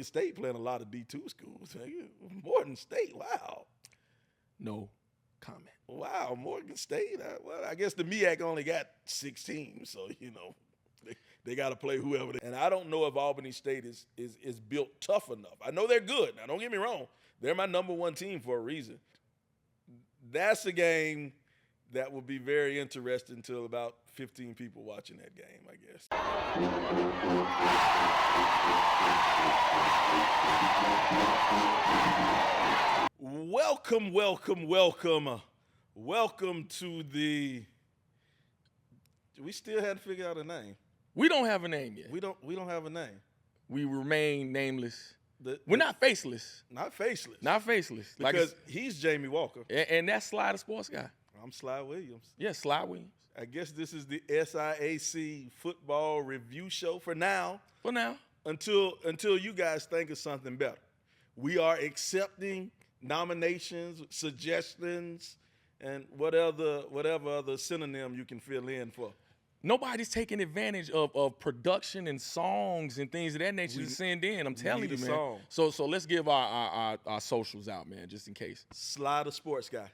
Morgan State playing a lot of D2 schools. Morgan State, wow. No comment. Wow, Morgan State. Well, I guess the MEAC only got 6 teams, so, they got to play whoever. And I don't know if Albany State is built tough enough. I know they're good. Now, don't get me wrong. They're my number 1 team for a reason. That's a game that will be very interesting to about 15 people watching that game, I guess. Welcome to the. We still hadn't figured out a name. We don't have a name yet. We don't have a name. We remain nameless. We're not faceless. Not faceless. Not faceless. Because he's Jamie Walker. And that's Sly the sports guy. I'm Sly Williams. Yeah, Sly Williams. I guess this is the SIAC football review show for now. For now. Until you guys think of something better. We are accepting nominations, suggestions, and whatever other synonym you can fill in for. Nobody's taking advantage of production and songs and things of that nature to send in. I'm telling you, man. Song. So let's give our socials out, man, just in case. Sly the sports guy.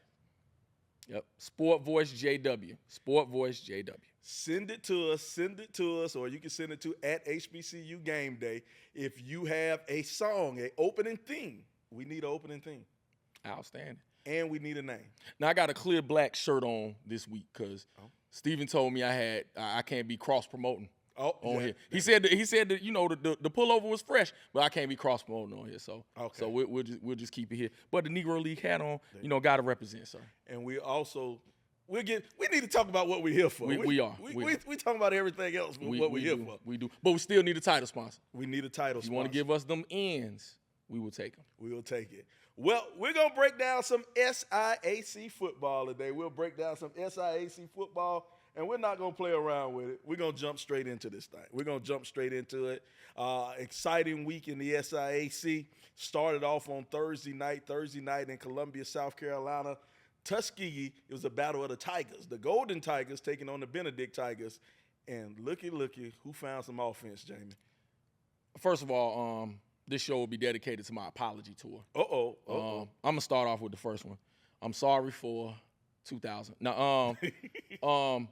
Yep. Sport Voice JW. Sport Voice JW. Send it to us, or you can send it to @HBCUGameday. If you have a song, an opening theme, we need an opening theme. Outstanding. And we need a name. Now I got a clear black shirt on this week because Steven told me I can't be cross promoting on here. He said that the pullover was fresh, but I can't be cross promoting on here. So we'll just keep it here. But the Negro League hat on, got to represent, sir. And we also we need to talk about what we're here for. We talking about everything else but what we're here for. We do. But we still need a title sponsor. We need a title sponsor. If you want to give us them ends, we will take them. We will take it. Well, we're going to break down some SIAC football today. We'll break down some SIAC football, and we're not going to play around with it. We're going to jump straight into this thing. We're going to jump straight into it. Exciting week in the SIAC. Started off on Thursday night in Columbia, South Carolina. Tuskegee, it was a battle of the Tigers. The Golden Tigers taking on the Benedict Tigers. And looky, who found some offense, Jamie? First of all, this show will be dedicated to my apology tour. I'm going to start off with the first one. I'm sorry for 2000. Now,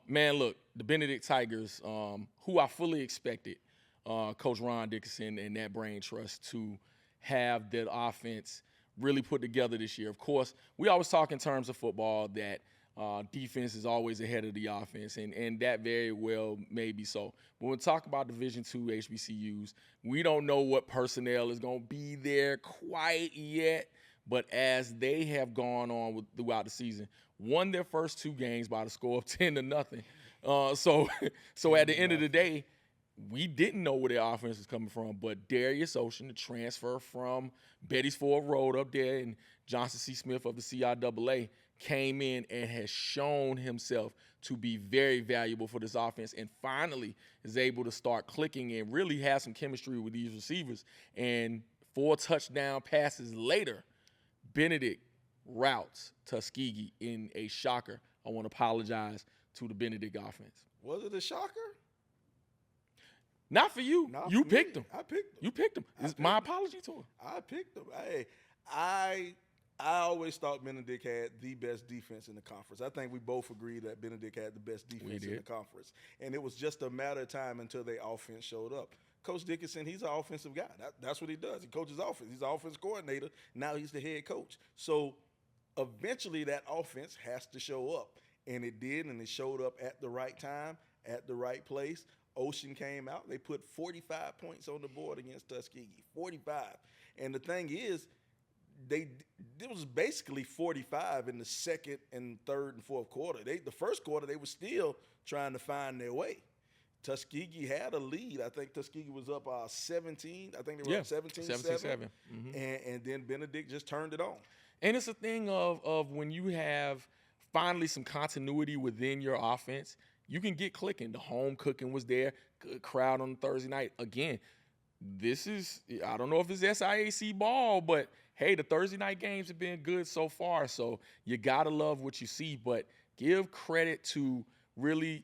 man, look, the Benedict Tigers, who I fully expected Coach Ron Dickerson and that brain trust to have that offense really put together this year. Of course, we always talk in terms of football that defense is always ahead of the offense, and that very well may be so. When we talk about Division II HBCUs, we don't know what personnel is going to be there quite yet, but as they have gone on throughout the season, won their first 2 games by the score of 10-0. So at the end of the day, we didn't know where their offense was coming from, but Darius Ocean, the transfer from Betty's Ford Road up there, and Johnson C. Smith of the CIAA, came in and has shown himself to be very valuable for this offense, and finally is able to start clicking and really have some chemistry with these receivers. And 4 touchdown passes later, Benedict routes Tuskegee in a shocker. I want to apologize to the Benedict offense. Was it a shocker? Not for you. You picked him. I picked him. You picked him. It's my apology to him. I picked him. Hey, I always thought Benedict had the best defense in the conference. I think we both agree that Benedict had the best defense in the conference. And it was just a matter of time until their offense showed up. Coach Dickerson, he's an offensive guy. That's what he does. He coaches offense. He's an offense coordinator. Now he's the head coach. So eventually that offense has to show up. And it did, and it showed up at the right time, at the right place. Ocean came out. They put 45 points on the board against Tuskegee, 45. And the thing is, it was basically 45 in the second and third and fourth quarter. The first quarter, they were still trying to find their way. Tuskegee had a lead. I think Tuskegee was up 17. I think they were up 17-7. Mm-hmm. And then Benedict just turned it on. And it's a thing of when you have finally some continuity within your offense, you can get clicking. The home cooking was there. Good crowd on Thursday night. Again, this is, I don't know if it's SIAC ball, but hey, the Thursday night games have been good so far. So you got to love what you see, but give credit to really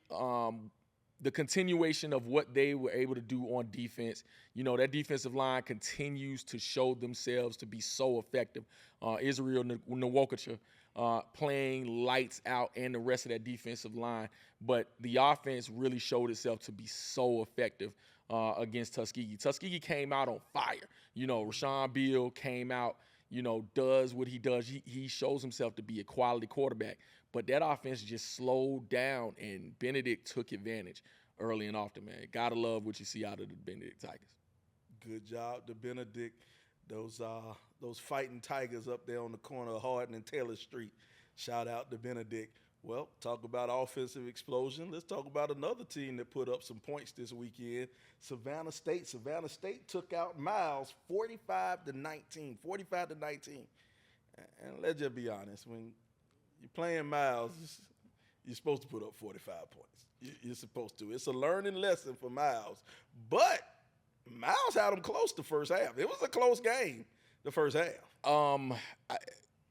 the continuation of what they were able to do on defense. You know, that defensive line continues to show themselves to be so effective. Israel Nwokocha playing lights out, and the rest of that defensive line. But the offense really showed itself to be so effective against Tuskegee. Tuskegee came out on fire. You know, Rashawn Beal came out, you know, does what he does. He shows himself to be a quality quarterback. But that offense just slowed down, and Benedict took advantage early and often, man. Gotta love what you see out of the Benedict Tigers. Good job to Benedict. Those fighting Tigers up there on the corner of Hardin and Taylor Street. Shout out to Benedict. Well, talk about offensive explosion. Let's talk about another team that put up some points this weekend, Savannah State. Savannah State took out Miles 45-19. 45-19. And let's just be honest, when you're playing Miles, you're supposed to put up 45 points. You're supposed to. It's a learning lesson for Miles. But Miles had them close the first half. It was a close game the first half.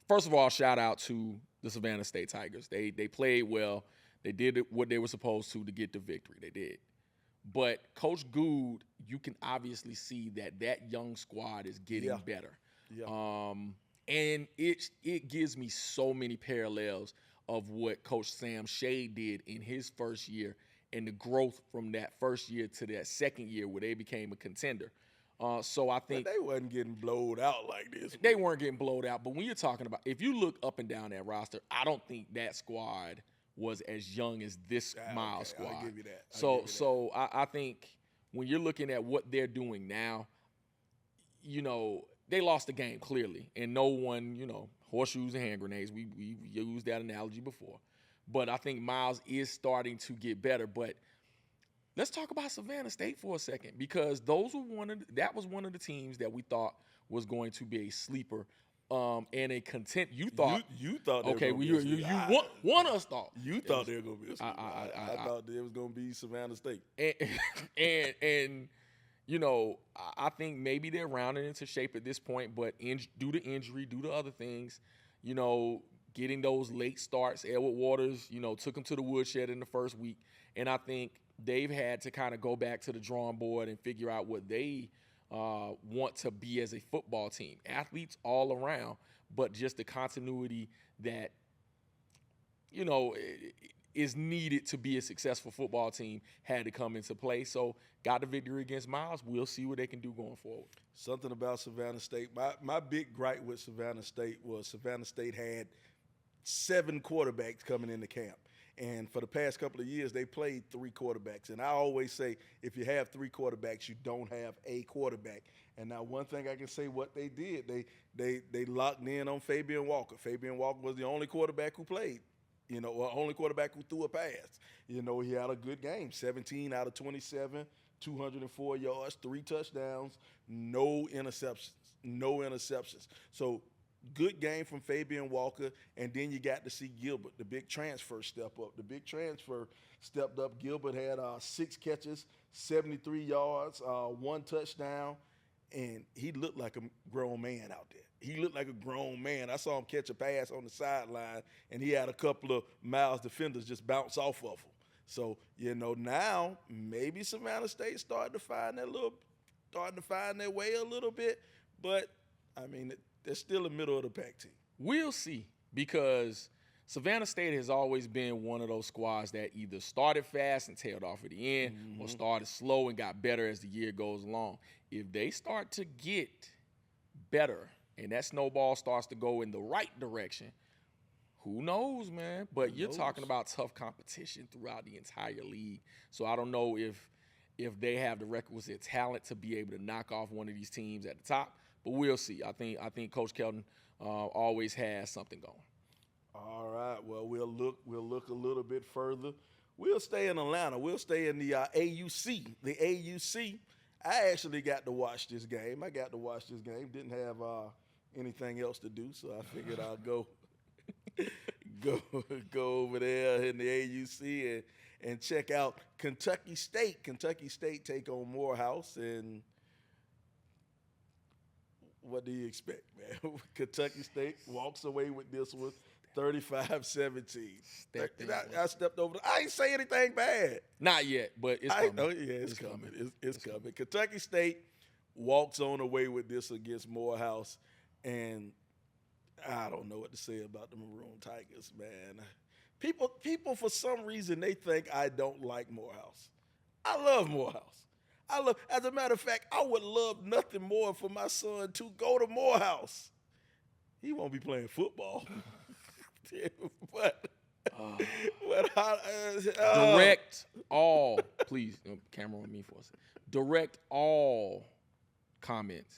First of all, shout out to the Savannah State Tigers. They played well. They did what they were supposed to get the victory. They did. But Coach Good, you can obviously see that young squad is getting better. Yeah. And it gives me so many parallels of what Coach Sam Shade did in his first year and the growth from that first year to that second year where they became a contender. So I think they wasn't getting blowed out like this. They weren't getting blowed out. But when you're talking about, if you look up and down that roster, I don't think that squad was as young as this Miles squad. I'll give you that. So I think when you're looking at what they're doing now, you know, they lost the game clearly, and no one, you know, horseshoes and hand grenades. We used that analogy before. But I think Miles is starting to get better. But let's talk about Savannah State for a second, because that was one of the teams that we thought was going to be a sleeper and a content. You thought okay, you one us thought you thought they were going to be a sleeper. I thought it was going to be Savannah State. And you know, I think maybe they're rounding into shape at this point, but due to injury, due to other things, you know, getting those late starts, Edward Waters, you know, took them to the woodshed in the first week, and I think they've had to kind of go back to the drawing board and figure out what they want to be as a football team. Athletes all around, but just the continuity that, you know, is needed to be a successful football team had to come into play. So got the victory against Miles. We'll see what they can do going forward. Something about Savannah State. My big gripe with Savannah State was Savannah State had 7 quarterbacks coming into camp. And for the past couple of years, they played 3 quarterbacks. And I always say, if you have 3 quarterbacks, you don't have a quarterback. And now one thing I can say what they did, they locked in on Fabian Walker. Fabian Walker was the only quarterback who played, you know, or only quarterback who threw a pass. You know, he had a good game, 17 out of 27, 204 yards, 3 touchdowns, no interceptions. So good game from Fabian Walker, and then you got to see Gilbert, the big transfer, step up. The big transfer stepped up. Gilbert had 6 catches, 73 yards, 1 touchdown, and he looked like a grown man out there. He looked like a grown man. I saw him catch a pass on the sideline, and he had a couple of Miles defenders just bounce off of him. So, you know, now maybe Savannah State starting to find their way a little bit, but I mean, they're still a middle of the pack team. We'll see, because Savannah State has always been one of those squads that either started fast and tailed off at the end, or started slow and got better as the year goes along. If they start to get better and that snowball starts to go in the right direction, who knows, man? But you're talking about tough competition throughout the entire league. So I don't know if they have the requisite talent to be able to knock off one of these teams at the top. But we'll see. I think Coach Kelton always has something going. All right. Well, we'll look a little bit further. We'll stay in Atlanta. We'll stay in the AUC. The AUC. I actually got to watch this game. Didn't have anything else to do, so I figured I'll go over there in the AUC and check out Kentucky State. Kentucky State take on Morehouse, and what do you expect, man? Kentucky State walks away with this one, 35-17. I stepped over. I ain't say anything bad. Not yet, but it's coming. It's coming. It's coming. Kentucky State walks on away with this against Morehouse, and I don't know what to say about the Maroon Tigers, man. People for some reason, they think I don't like Morehouse. I love Morehouse. As a matter of fact, I would love nothing more for my son to go to Morehouse. He won't be playing football. but direct all, please, camera on me for a second. Direct all comments,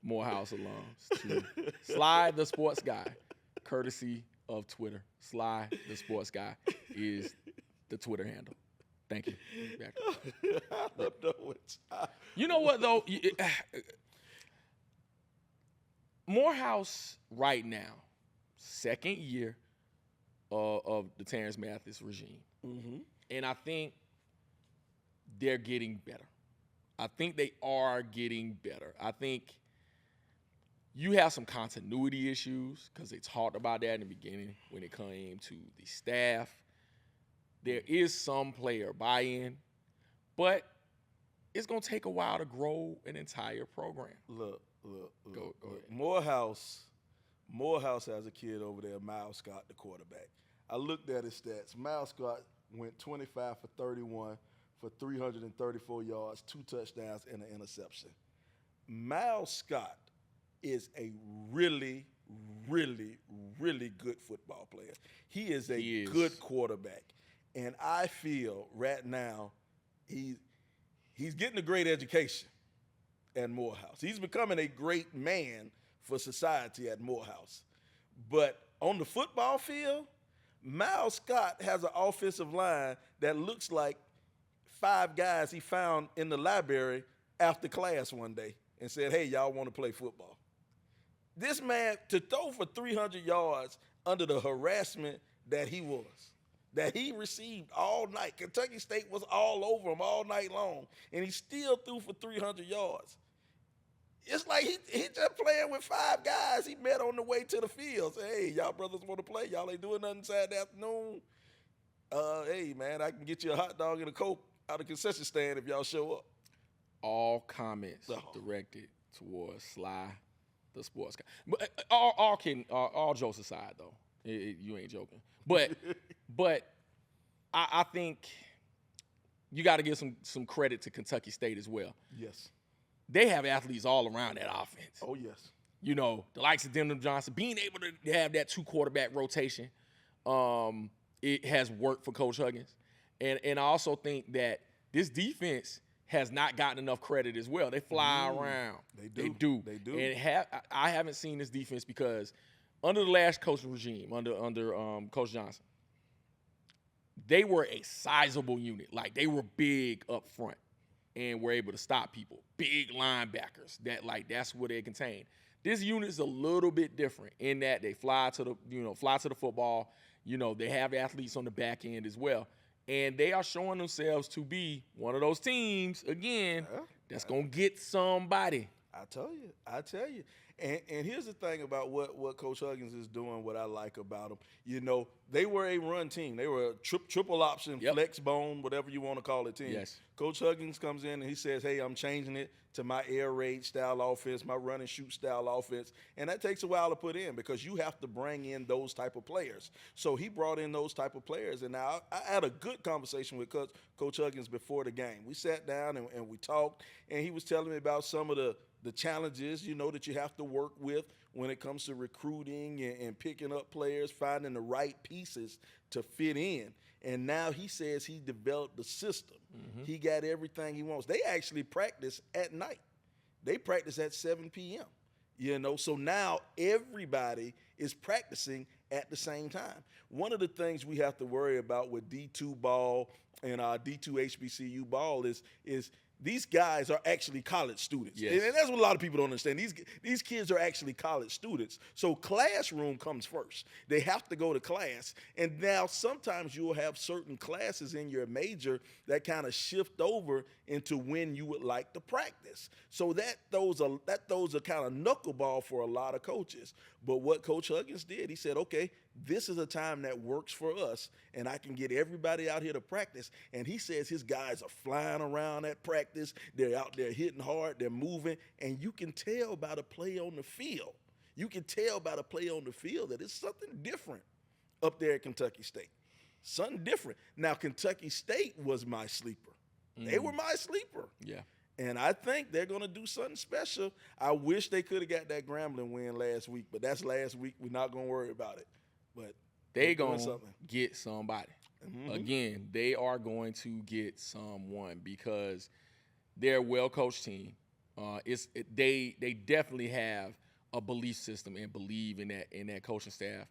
Morehouse alums, to Sly the Sports Guy, courtesy of Twitter. Sly the Sports Guy is the Twitter handle. Thank you. I don't know what. You know what though? Morehouse right now, second year of the Terrence Mathis regime, and I think they're getting better. I think they are getting better. I think you have some continuity issues because they talked about that in the beginning when it came to the staff. There is some player buy-in, but it's going to take a while to grow an entire program. Look. Go Morehouse has a kid over there, Miles Scott, the quarterback. I looked at his stats. Miles Scott went 25 for 31 for 334 yards, 2 touchdowns, and an interception. Miles Scott is a really, really, really good football player. He is good quarterback. And I feel right now he's getting a great education at Morehouse. He's becoming a great man for society at Morehouse. But on the football field, Miles Scott has an offensive line that looks like 5 guys he found in the library after class one day and said, hey, y'all want to play football. This man, to throw for 300 yards under the harassment that he received all night. Kentucky State was all over him all night long, and he still threw for 300 yards. It's like he just playing with 5 guys he met on the way to the field. Say, hey, y'all brothers want to play? Y'all ain't doing nothing Saturday afternoon? Hey, man, I can get you a hot dog and a Coke out of the concession stand if y'all show up. All comments directed towards Sly, the Sports Guy. But all jokes aside, though, you ain't joking. But I think you got to give some credit to Kentucky State as well. Yes. They have athletes all around that offense. Oh, yes. You know, the likes of Denham Johnson, being able to have that 2-quarterback rotation, it has worked for Coach Huggins. And I also think that this defense has not gotten enough credit as well. They fly around. They do. And I haven't seen this defense because under the last coaching regime, under Coach Johnson, they were a sizable unit. Like, they were big up front and were able to stop people. Big linebackers. That's what they contain. This unit's a little bit different in that they fly to the football. You know, they have athletes on the back end as well. And they are showing themselves to be one of those teams, again, that's going to get somebody. I tell you. And here's the thing about what Coach Huggins is doing, what I like about them. You know, they were a run team. They were a triple option, flex bone, whatever you want to call it team. Yes. Coach Huggins comes in and he says, hey, I'm changing it to my air raid style offense, my run and shoot style offense. And that takes a while to put in because you have to bring in those type of players. So he brought in those type of players. And now I had a good conversation with Coach Huggins before the game. We sat down and we talked, and he was telling me about some of the challenges, you know, that you have to work with when it comes to recruiting and picking up players, finding the right pieces to fit in. And now he says he developed the system. Mm-hmm. He got everything he wants. They actually practice at night. They practice at 7 p.m., you know. So now everybody is practicing at the same time. One of the things we have to worry about with D2 ball and our D2 HBCU ball is these guys are actually college students. Yes. And that's what a lot of people don't understand. These kids are actually college students. So classroom comes first. They have to go to class. And now sometimes you'll have certain classes in your major that kind of shift over into when you would like to practice. So that throws a kind of knuckleball for a lot of coaches. But what Coach Huggins did, he said, okay, this is a time that works for us, and I can get everybody out here to practice. And he says his guys are flying around at practice. They're out there hitting hard. They're moving. And you can tell by the play on the field. You can tell by the play on the field that it's something different up there at Kentucky State. Something different. Now, Kentucky State was my sleeper. They were my sleeper. Yeah. And I think they're going to do something special. I wish they could have got that Grambling win last week, but that's last week. We're not going to worry about it. But they're going to get somebody. Mm-hmm. Again, they are going to get someone because they're a well-coached team. They definitely have a belief system and believe in that coaching staff.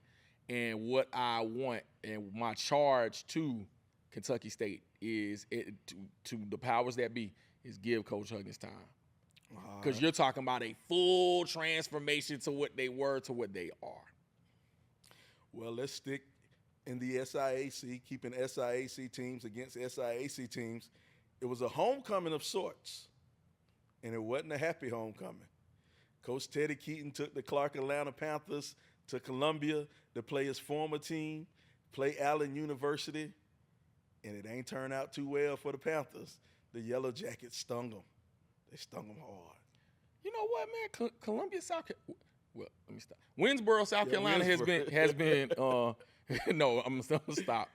And what I want and my charge to Kentucky State is to the powers that be is give Coach Huggins time. Because you're talking about a full transformation to what they were to what they are. Well, let's stick in the SIAC, keeping SIAC teams against SIAC teams. It was a homecoming of sorts, and it wasn't a happy homecoming. Coach Teddy Keaton took the Clark Atlanta Panthers to Columbia to play his former team, play Allen University, and it ain't turned out too well for the Panthers. The Yellow Jackets stung them. They stung them hard. You know what, man? Columbia, South Carolina. Well, let me stop. Winsboro, South Carolina has been. No, I'm gonna stop.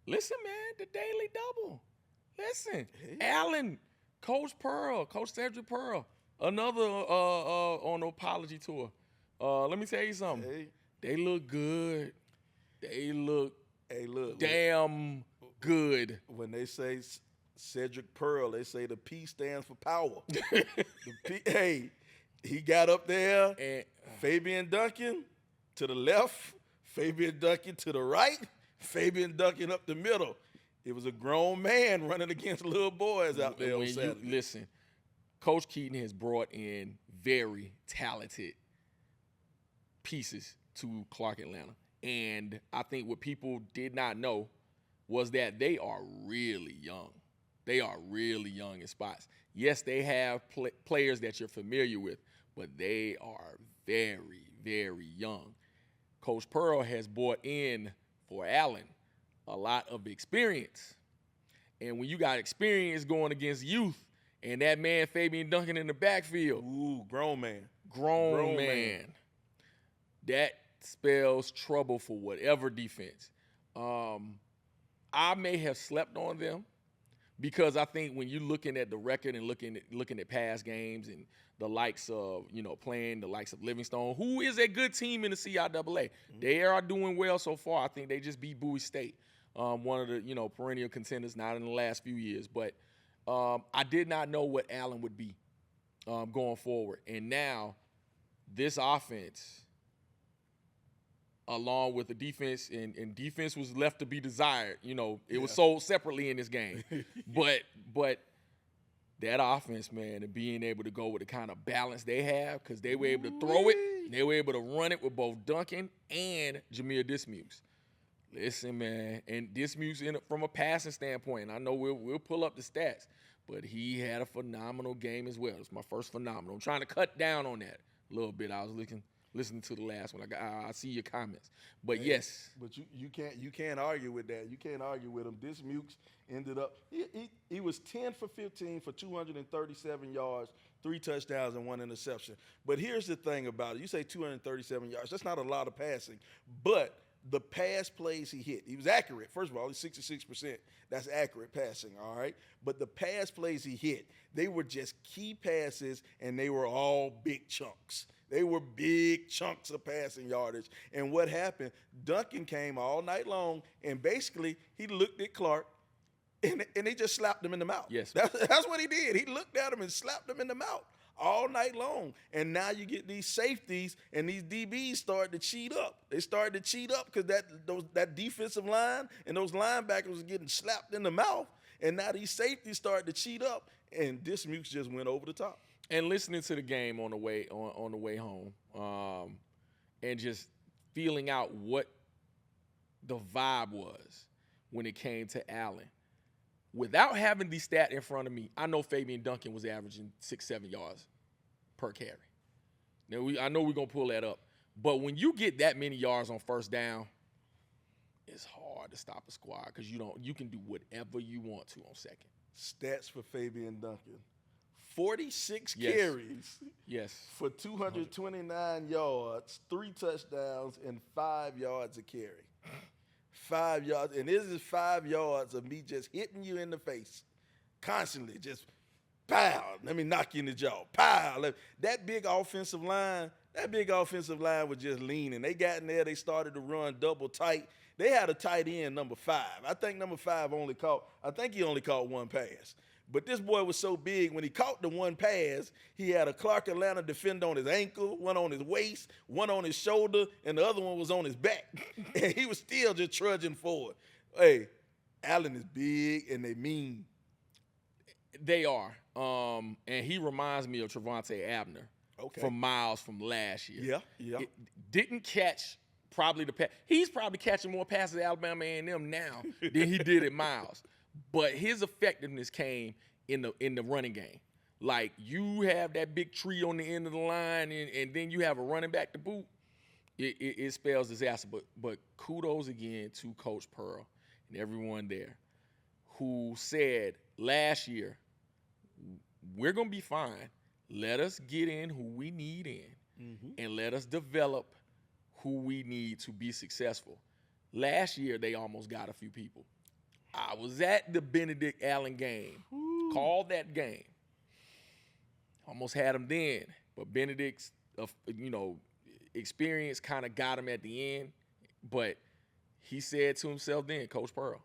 Listen, man, the Daily Double. Listen, Allen, Coach Cedric Pearl, another on the apology tour. Let me tell you something. Hey. They look good. They look damn good. When they say Cedric Pearl, they say the P stands for power. He got up there, and Fabian Duncan to the left, Fabian Duncan to the right, Fabian Duncan up the middle. It was a grown man running against little boys out there on Saturday. Listen, Coach Keaton has brought in very talented pieces to Clark Atlanta. And I think what people did not know was that they are really young. They are really young in spots. Yes, they have players that you're familiar with, but they are very, very young. Coach Pearl has brought in for Allen a lot of experience. And when you got experience going against youth and that man Fabian Duncan in the backfield. Ooh, grown man. Grown man. That spells trouble for whatever defense. I may have slept on them because I think when you're looking at the record and looking at past games and the likes of, playing the likes of Livingstone, who is a good team in the CIAA. Mm-hmm. They are doing well so far. I think they just beat Bowie State, one of the, perennial contenders, not in the last few years. But I did not know what Allen would be going forward. And now this offense, along with the defense, and defense was left to be desired. It was sold separately in this game. but that offense, man, and being able to go with the kind of balance they have, because they were able to throw it, and they were able to run it with both Duncan and Jameer Dismukes. Listen, man, and Dismukes from a passing standpoint, and I know we'll pull up the stats, but he had a phenomenal game as well. It's my first phenomenal. I'm trying to cut down on that a little bit. I was listening to the last one. I see your comments, but yes. But you can't argue with that. You can't argue with him. Dismukes ended up he was 10 for 15 for 237 yards, 3 touchdowns and 1 interception. But here's the thing about it: you say 237 yards. That's not a lot of passing, but the pass plays he hit, he was accurate. First of all, he's 66%. That's accurate passing, all right? But the pass plays he hit, they were just key passes, and they were all big chunks. They were big chunks of passing yardage. And what happened, Duncan came all night long, and basically he looked at Clark, and they just slapped him in the mouth. Yes. That's what he did. He looked at him and slapped him in the mouth all night long. And now you get these safeties, and these DBs started to cheat up. They started to cheat up because that defensive line and those linebackers was getting slapped in the mouth. And now these safeties started to cheat up, and Dismukes just went over the top. And listening to the game on the way home, and just feeling out what the vibe was when it came to Allen. Without having the stat in front of me, I know Fabian Duncan was averaging 6-7 yards per carry. Now I know we're gonna pull that up, but when you get that many yards on first down, it's hard to stop a squad because you can do whatever you want to on second. Stats for Fabian Duncan: 46 carries, for 229 yards, 3 touchdowns, and 5 yards a carry. 5 yards, and this is 5 yards of me just hitting you in the face constantly, just pow, let me knock you in the jaw, pow. That big offensive line was just leaning. They got in there, they started to run double tight. They had a tight end, number 5. I think number 5 only caught one pass. But this boy was so big, when he caught the one pass, he had a Clark Atlanta defender on his ankle, one on his waist, one on his shoulder, and the other one was on his back. And he was still just trudging forward. Hey, Allen is big and they mean. They are. And he reminds me of Trevante Abner from Miles from last year. Yeah. Didn't catch probably the pass. He's probably catching more passes at Alabama A&M now than he did at Miles. But his effectiveness came in the running game. Like, you have that big tree on the end of the line, and then you have a running back to boot. It spells disaster. But kudos again to Coach Pearl and everyone there who said last year, we're going to be fine. Let us get in who we need in, and let us develop who we need to be successful. Last year, they almost got a few people. I was at the Benedict Allen game, called that game. Almost had him then, but Benedict's experience kind of got him at the end. But he said to himself then, Coach Pearl,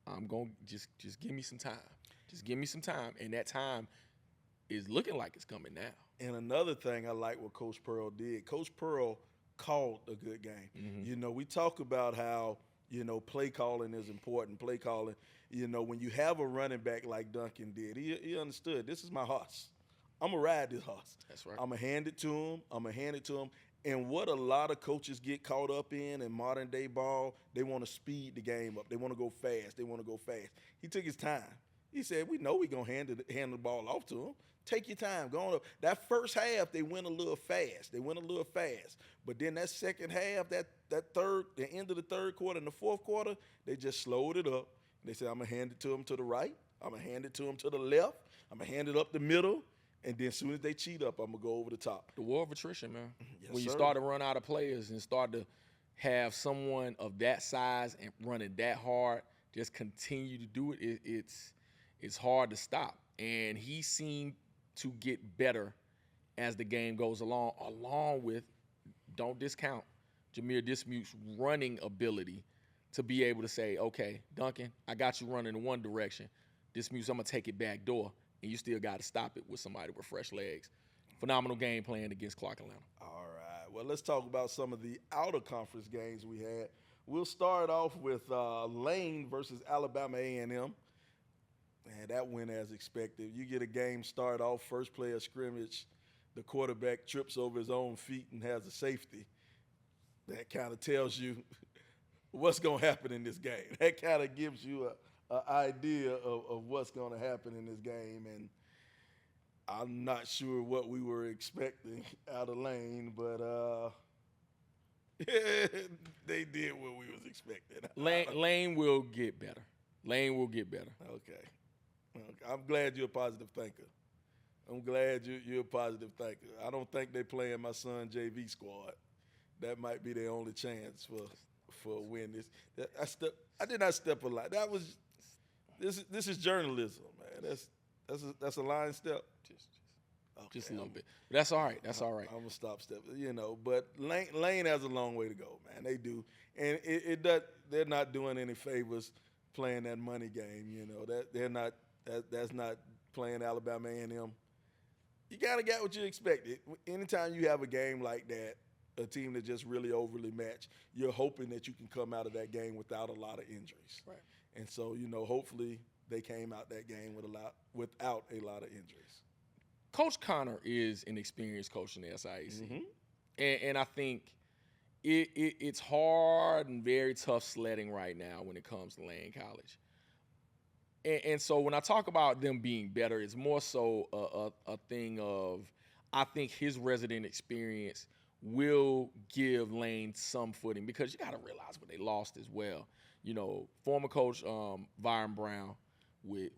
I'm going to just give me some time. Just give me some time. And that time is looking like it's coming now. And another thing I like what Coach Pearl did, Coach Pearl called a good game. We talk about how, play calling is important. Play calling, when you have a running back like Duncan did, he understood, this is my horse. I'm going to ride this horse. That's right. I'm going to hand it to him. And what a lot of coaches get caught up in modern day ball, they want to speed the game up. They want to go fast. He took his time. He said, we know we're going to hand the ball off to him. Take your time. Go on up. That first half, they went a little fast. But then that second half, the end of the third quarter and the fourth quarter, they just slowed it up. They said, I'm going to hand it to him to the right. I'm going to hand it to him to the left. I'm going to hand it up the middle. And then as soon as they cheat up, I'm going to go over the top. The war of attrition, man. Yes, when you start to run out of players and start to have someone of that size and running that hard, just continue to do it, it's hard to stop. And he seemed to get better as the game goes along with, don't discount Jameer Dismuke's running ability to be able to say, okay, Duncan, I got you running in one direction. Dismukes, I'm going to take it back door. And you still got to stop it with somebody with fresh legs. Phenomenal game plan against Clark Atlanta. All right. Well, let's talk about some of the out-of-conference games we had. We'll start off with Lane versus Alabama A&M. Man, that went as expected. You get a game start off, first play of scrimmage, the quarterback trips over his own feet and has a safety. That kind of tells you what's going to happen in this game. That kind of gives you an idea of what's going to happen in this game, and I'm not sure what we were expecting out of Lane, but they did what we was expecting. Lane will get better. Okay. I'm glad you're a positive thinker. You're a positive thinker. I don't think they're playing my son JV squad. That might be their only chance for a win. I did not step a lot. That was. This is journalism, man. That's a line step. Just a little bit. That's all right. That's all right. I'm gonna stop stepping, But Lane has a long way to go, man. They do, and they're not doing any favors playing that money game. That's not playing Alabama A&M. You gotta get what you expected. Anytime you have a game like that, a team that just really overly matched, you're hoping that you can come out of that game without a lot of injuries. Right. And so, hopefully they came out that game without a lot of injuries. Coach Connor is an experienced coach in the SIAC. And I think it's hard and very tough sledding right now when it comes to Lane College. And so when I talk about them being better, it's more so a thing of, I think his resident experience will give Lane some footing, because you got to realize what they lost as well. You know, former coach Byron Brown with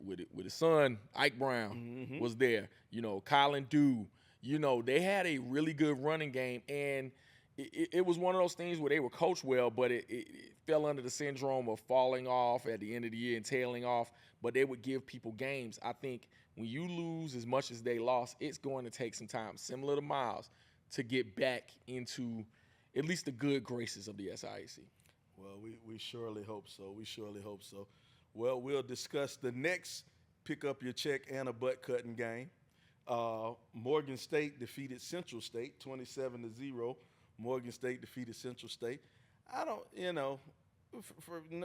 his son Ike Brown was there. You know, Colin Dew. You know, they had a really good running game, and it was one of those things where they were coached well, but it fell under the syndrome of falling off at the end of the year and tailing off. But they would give people games. I think when you lose as much as they lost, it's going to take some time, similar to Miles, to get back into at least the good graces of the SIAC. Well, we surely hope so. We surely hope so. Well, we'll discuss the next pick up your check and a butt cutting game. Morgan State defeated Central State 27-0. Morgan State defeated Central State. I don't,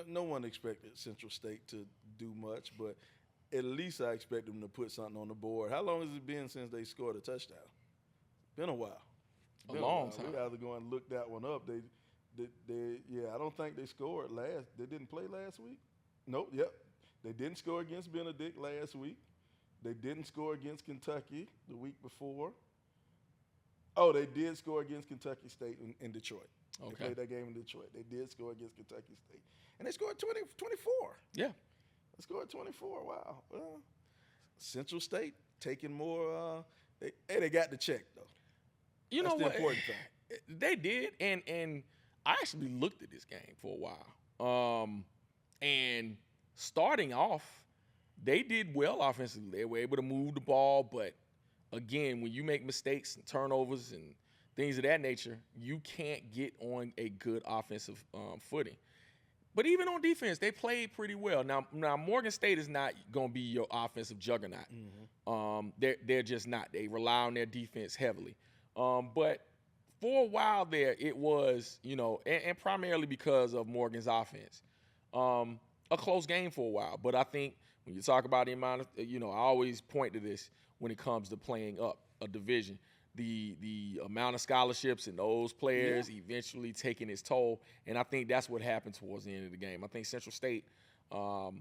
no one expected Central State to do much, but at least I expect them to put something on the board. How long has it been since they scored a touchdown? Been a while. A long time. We have to go and look that one up. I don't think they scored last. They didn't play last week? Nope, yep. They didn't score against Benedict last week. They didn't score against Kentucky the week before. Oh, they did score against Kentucky State in Detroit. Okay. They played that game in Detroit. They did score against Kentucky State. And they scored 24. Yeah. They scored 24. Wow. Well, Central State taking more. They got the check, though. You That's know the what? Important thing. They did, and I actually looked at this game for a while. And starting off, they did well offensively. They were able to move the ball, but again, when you make mistakes and turnovers and things of that nature, you can't get on a good offensive footing. But even on defense, they played pretty well. Now Morgan State is not going to be your offensive juggernaut. They're just not. They rely on their defense heavily. But for a while there, it was, and primarily because of Morgan's offense, a close game for a while. But I think when you talk about the amount of, I always point to this when it comes to playing up a division. The amount of scholarships and those players eventually taking its toll, and I think that's what happened towards the end of the game. I think Central State, it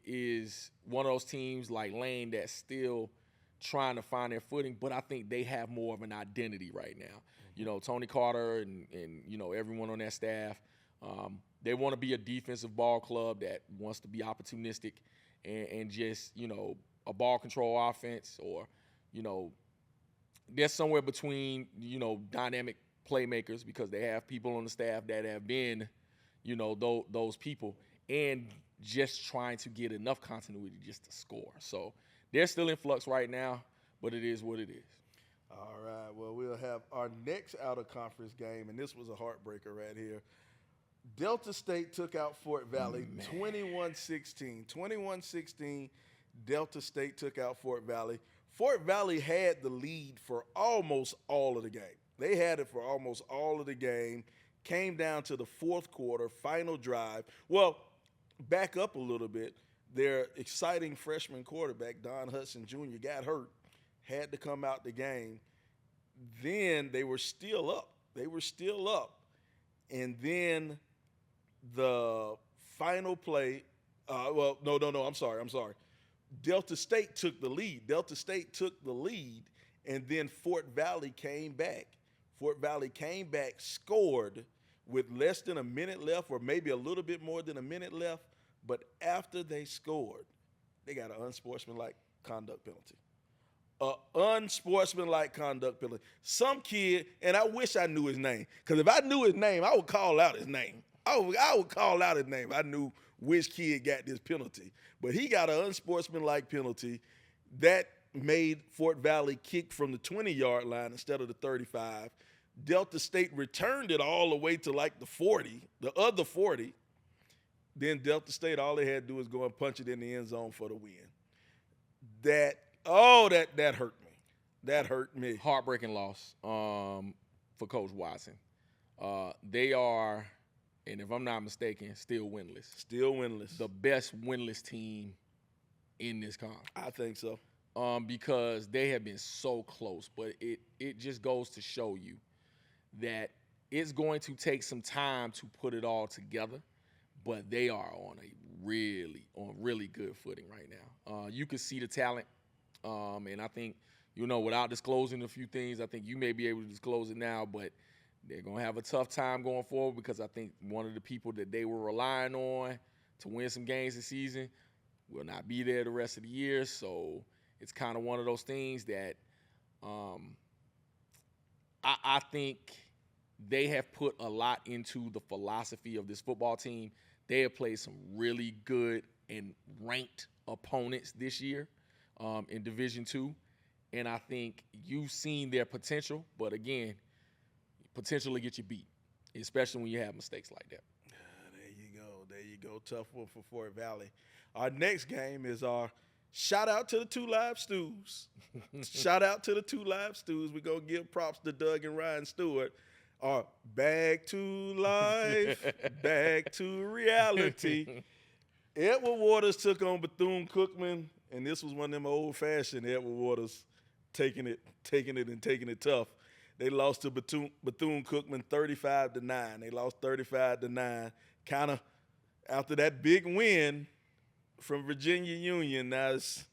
is one of those teams like Lane that's still trying to find their footing, but I think they have more of an identity right now. Tony Carter and everyone on that staff, they want to be a defensive ball club that wants to be opportunistic and just, a ball control offense, or, they're somewhere between, dynamic playmakers, because they have people on the staff that have been, those people, and just trying to get enough continuity just to score. So they're still in flux right now, but it is what it is. All right. Well, we'll have our next out-of-conference game, and this was a heartbreaker right here. Delta State took out Fort Valley 21-16. 21-16, Delta State took out Fort Valley. Fort Valley had the lead for almost all of the game. They had it for almost all of the game. Came down to the fourth quarter, final drive. Well, back up a little bit. Their exciting freshman quarterback, Don Hudson Jr., got hurt, had to come out the game. Then they were still up. And then the final play, I'm sorry. Delta State took the lead. And then Fort Valley came back. Scored with less than a minute left, or maybe a little bit more than a minute left. But after they scored, they got an unsportsmanlike conduct penalty. Some kid, and I wish I knew his name, because if I knew his name, I would call out his name. I would call out his name. I knew which kid got this penalty. But he got an unsportsmanlike penalty that made Fort Valley kick from the 20-yard line instead of the 35. Delta State returned it all the way to like the other 40. Then Delta State, all they had to do was go and punch it in the end zone for the win. That hurt me. That hurt me. Heartbreaking loss for Coach Watson. They are and if I'm not mistaken, still winless. Still winless. The best winless team in this conference. I think so. Because they have been so close. But it just goes to show you that it's going to take some time to put it all together, but they are on really good footing right now. You can see the talent, and I think, without disclosing a few things, I think you may be able to disclose it now, but they're going to have a tough time going forward because I think one of the people that they were relying on to win some games this season will not be there the rest of the year. So it's kind of one of those things that I think they have put a lot into the philosophy of this football team. They have played some really good and ranked opponents this year in Division II. And I think you've seen their potential, but again, potential to get you beat, especially when you have mistakes like that. There you go. Tough one for Fort Valley. Our next game is our shout out to the 2 Live Stews. Shout out to the 2 Live Stews. We're going to give props to Doug and Ryan Stewart. Our back to life, back to reality. Edward Waters took on Bethune-Cookman, and this was one of them old-fashioned Edward Waters taking it tough. They lost to Bethune-Cookman 35-9. They lost 35-9. Kind of after that big win from Virginia Union, now it's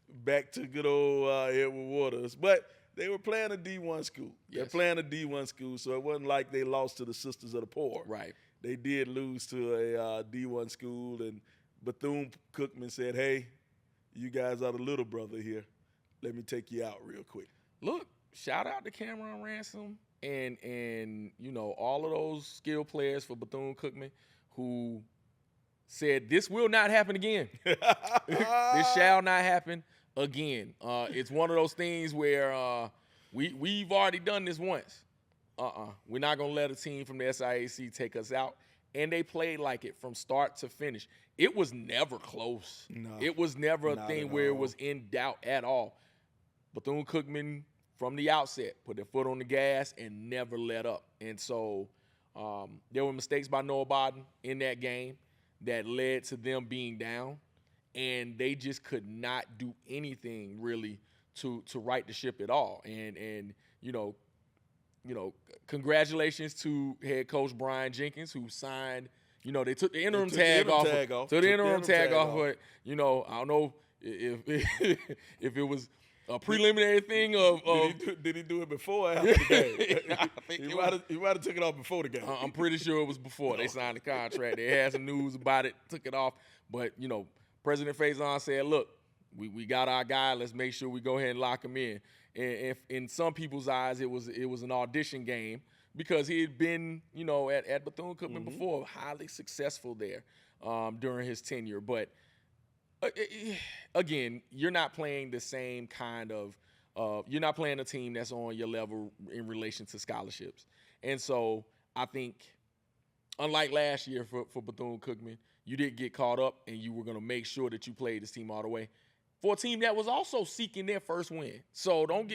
back to good old Edward Waters. But they were playing a D1 school. Yes. They're playing a D1 school, so it wasn't like they lost to the Sisters of the Poor. Right. They did lose to a D1 school, and Bethune-Cookman said, hey, you guys are the little brother here. Let me take you out real quick. Look, shout out to Cameron Ransom and all of those skill players for Bethune-Cookman who said this will not happen again. This shall not happen again. It's one of those things where we've already done this once. We're not going to let a team from the SIAC take us out. And they played like it from start to finish. It was never close. No, it was never a thing where it was in doubt at all. Bethune-Cookman, from the outset, put their foot on the gas and never let up. And so there were mistakes by Noah Bodden in that game that led to them being down. And they just could not do anything really to right the ship at all. And congratulations to head coach Brian Jenkins, who signed. They took the interim tag off. Took the interim tag off. But I don't know if it was a preliminary thing of. Did he do it before or after the game? I think he might have took it off before the game. I'm pretty sure it was before they signed the contract. They had some news about it, took it off. But President Faison said, "Look, we got our guy. Let's make sure we go ahead and lock him in." And if in some people's eyes, it was an audition game because he had been, at Bethune-Cookman before, highly successful there during his tenure. But again, you're not playing the same kind of you're not playing a team that's on your level in relation to scholarships. And so I think, unlike last year for Bethune-Cookman, you didn't get caught up and you were going to make sure that you played this team all the way. For a team that was also seeking their first win. So don't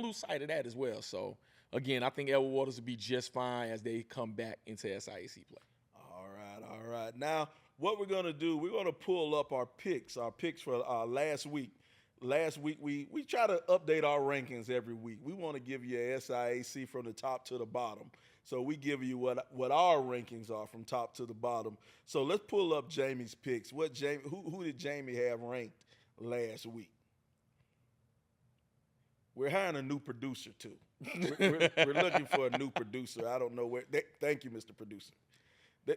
lose sight of that as well. So, again, I think Edward Waters will be just fine as they come back into SIAC play. All right. Now, what we're going to do, we're going to pull up our picks for last week. Last week, we try to update our rankings every week. We want to give you a SIAC from the top to the bottom. So we give you what our rankings are from top to the bottom. So let's pull up Jamie's picks. Who did Jamie have ranked last week? We're hiring a new producer too. We're looking for a new producer. I don't know where. Thank you, Mr. Producer.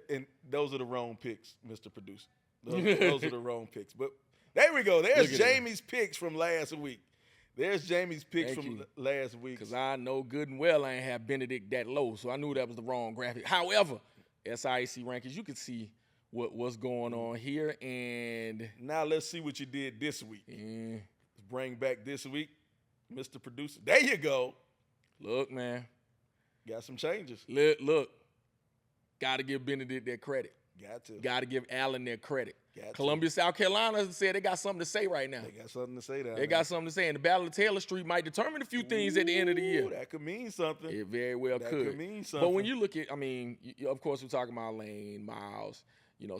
And those are the wrong picks, Mr. Producer. Those are the wrong picks. But there we go. There's Jamie's picks from last week. There's Jamie's picks from last week. Because I know good and well I ain't have Benedict that low, so I knew that was the wrong graphic. However, SIAC rankings, you can see what's going on here. And now let's see what you did this week. Let's bring back this week, Mr. Producer. There you go. Look, man. Got some changes. Look. Got to give Benedict that credit. Got to give Allen their credit. Columbia, South Carolina said they got something to say right now. They got something to say They got something to say. And the Battle of Taylor Street might determine a few things at the end of the year. That could mean something. It very well could. That could mean something. But when you look at, I mean, of course, we're talking about Lane, Miles,